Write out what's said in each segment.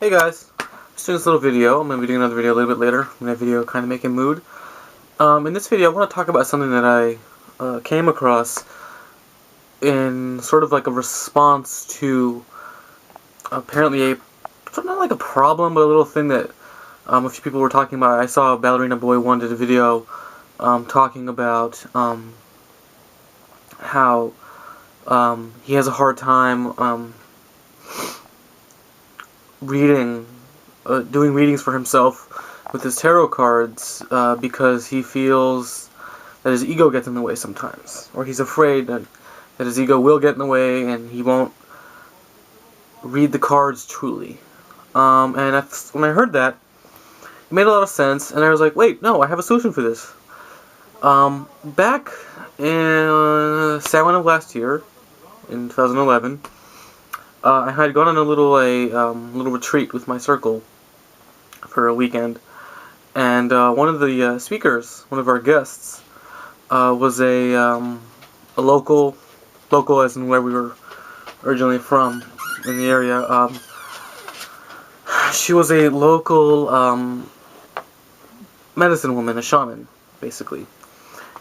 Hey guys, just doing this little video. I'm going to be doing another video a little bit later. I'm going to video kind of making mood. In this video I want to talk about something that I came across in sort of like a response to apparently not like a problem, but a little thing that a few people were talking about. I saw Ballerina Boy 1 did a video talking about how he has a hard time doing readings for himself with his tarot cards because he feels that his ego gets in the way sometimes, or he's afraid that his ego will get in the way and he won't read the cards truly. And when I heard that, it made a lot of sense, and I was like, wait, no, I have a solution for this. Back in Samhain of last year, in 2011, I had gone on a little retreat with my circle for a weekend, and one of the speakers, one of our guests, was a local as in where we were originally from in the area. She was a local medicine woman, a shaman, basically.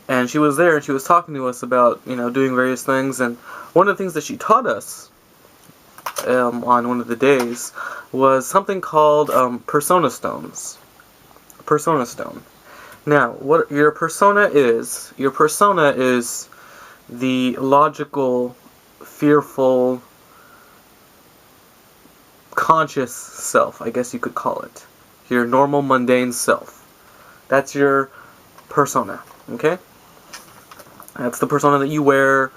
And she was there, and she was talking to us about, doing various things. And one of the things that she taught us on one of the days was something called persona stones. Persona stone. Now, what your persona is the logical, fearful, conscious self, I guess you could call it. Your normal, mundane self. That's your persona, okay? That's the persona that you wear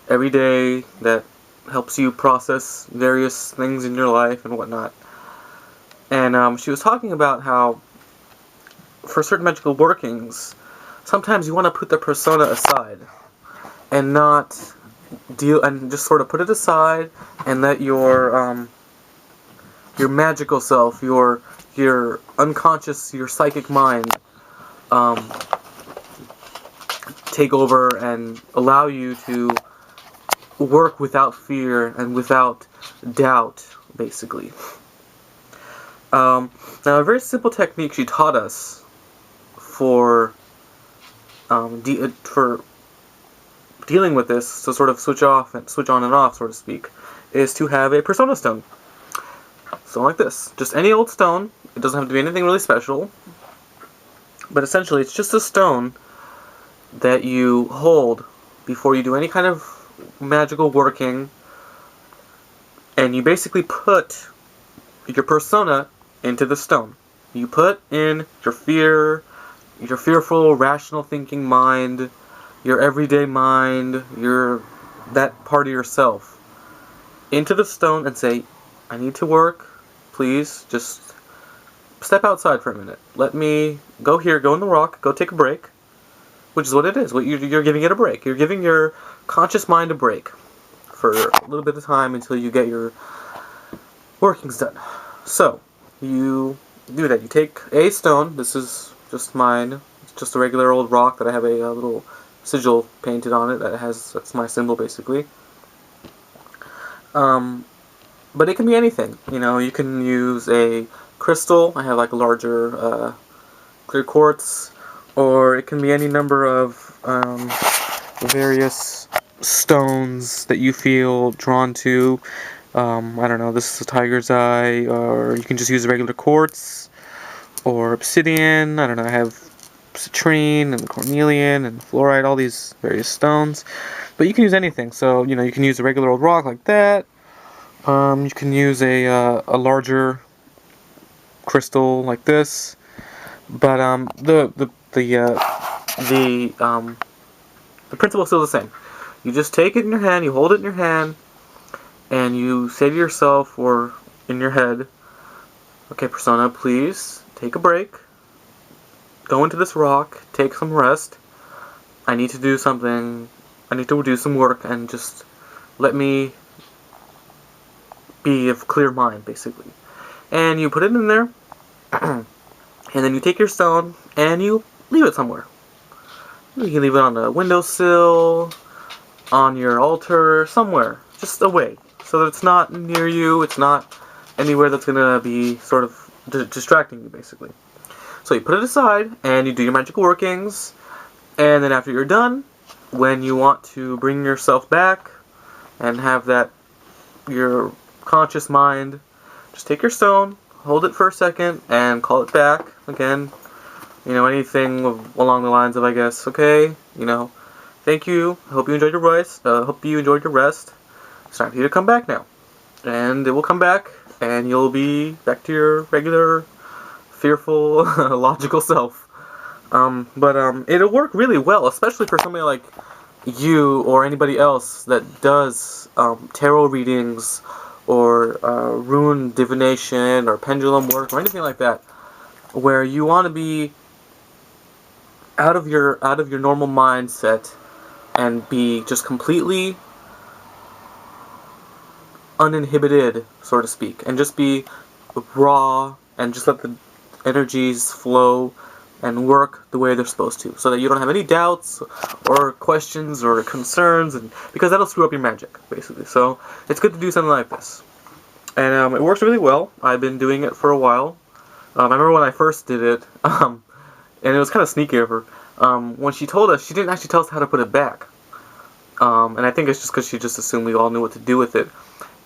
every day that helps you process various things in your life and whatnot. And she was talking about how for certain magical workings, sometimes you want to put the persona aside and not deal, and just sort of put it aside and let your magical self, your unconscious, your psychic mind take over and allow you to work without fear and without doubt, basically. Now, a very simple technique she taught us for dealing with this, to sort of switch on and off, so to speak, is to have a persona stone. Stone like this. Just any old stone. It doesn't have to be anything really special. But essentially, it's just a stone that you hold before you do any kind of magical working, and you basically put your persona into the stone. You put in your fear, your fearful, rational thinking mind, your everyday mind, that part of yourself, into the stone and say, I need to work, please, just step outside for a minute. Let me go here, go in the rock, go take a break, which is what it is. You're giving it a break. You're giving your conscious mind a break for a little bit of time until you get your workings done. So, you do that. You take a stone. This is just mine. It's just a regular old rock that I have a little sigil painted on it that's my symbol, basically. But it can be anything. You can use a crystal. I have like a larger clear quartz, or it can be any number of various stones that you feel drawn to. I don't know, this is a tiger's eye, or you can just use a regular quartz, or obsidian. I don't know, I have citrine and cornelian and fluorite, all these various stones. But you can use anything. So, you can use a regular old rock like that. You can use a larger crystal like this. But the principle is still the same. You just take it in your hand, you hold it in your hand, and you say to yourself, or in your head, okay, persona, please take a break. Go into this rock, take some rest. I need to do something. I need to do some work, and just let me be of clear mind, basically. And you put it in there, and then you take your stone, and you leave it somewhere. You can leave it on a windowsill, on your altar, somewhere. Just away. So that it's not near you, it's not anywhere that's gonna be sort of distracting you, basically. So you put it aside, and you do your magical workings, and then after you're done, when you want to bring yourself back and have that, your conscious mind, just take your stone, hold it for a second, and call it back again. You know, anything along the lines of, I guess, okay, you know, thank you, I hope you enjoyed your rest, it's time for you to come back now. And it will come back, and you'll be back to your regular, fearful, logical self. But it'll work really well, especially for somebody like you or anybody else that does tarot readings or rune divination or pendulum work or anything like that, where you want to be out of your normal mindset and be just completely uninhibited, so to speak, and just be raw and just let the energies flow and work the way they're supposed to, so that you don't have any doubts or questions or concerns, and because that'll screw up your magic, basically. So it's good to do something like this, and it works really well. I've been doing it for a while. I remember when I first did it, and it was kind of sneaky of her. When she told us, she didn't actually tell us how to put it back, and I think it's just because she just assumed we all knew what to do with it.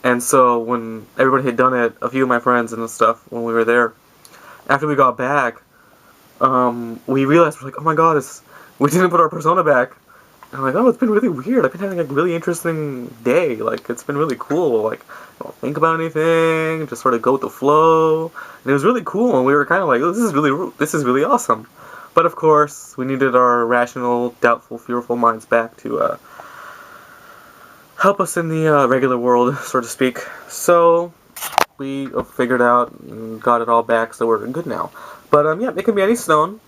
And so when everybody had done it, a few of my friends and stuff, when we were there, after we got back, we realized, we're like, oh my god, we didn't put our persona back. And I'm like, oh, it's been really weird. I've been having a really interesting day. Like, it's been really cool. Like, I don't think about anything, just sort of go with the flow. And it was really cool, and we were kind of like, oh, this is really awesome. But of course, we needed our rational, doubtful, fearful minds back to help us in the regular world, so to speak. So we figured out and got it all back, so we're good now. But yeah, it can be any stone.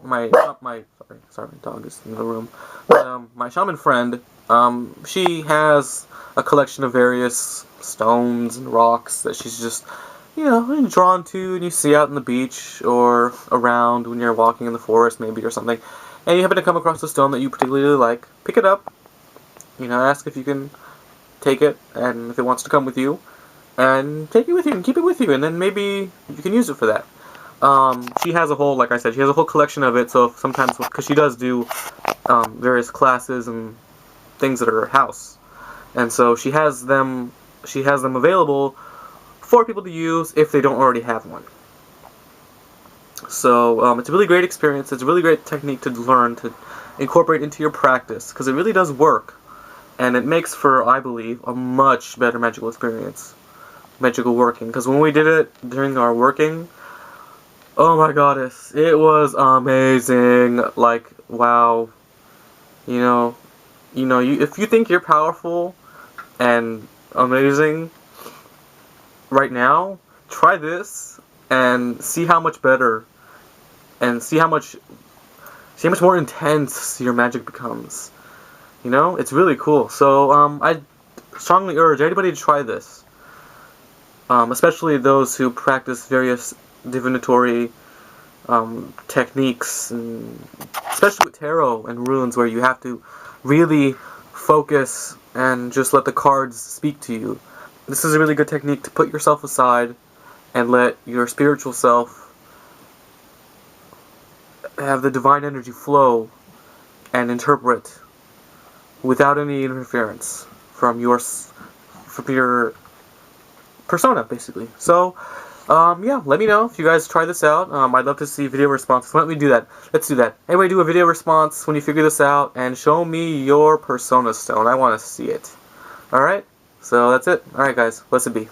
My dog is in the room. But, my shaman friend, she has a collection of various stones and rocks that she's just, you know, drawn to, and you see out on the beach or around when you're walking in the forest, maybe, or something. And you happen to come across a stone that you particularly like, pick it up. You know, ask if you can take it, and if it wants to come with you, and take it with you, and keep it with you, and then maybe you can use it for that. She has a whole, like I said, she has a whole collection of it, so sometimes, because she does do various classes and things at her house, and so she has them available for people to use if they don't already have one. So it's a really great experience, it's a really great technique to learn, to incorporate into your practice, because it really does work. And it makes for, I believe, a much better magical experience. Magical working. Because when we did it during our working, oh my goddess, it was amazing. Like, wow. You know, if you think you're powerful and amazing right now, try this and see how much better and see how much more intense your magic becomes. You know, it's really cool. So, I strongly urge anybody to try this. Especially those who practice various divinatory techniques, and especially with tarot and runes, where you have to really focus and just let the cards speak to you. This is a really good technique to put yourself aside and let your spiritual self have the divine energy flow and interpret without any interference from your persona, basically. So, yeah, let me know if you guys try this out. I'd love to see video responses. Why don't we do that? Let's do that. Anyway, do a video response when you figure this out, and show me your persona stone. I want to see it. Alright? So, that's it. Alright, guys. Blessed be.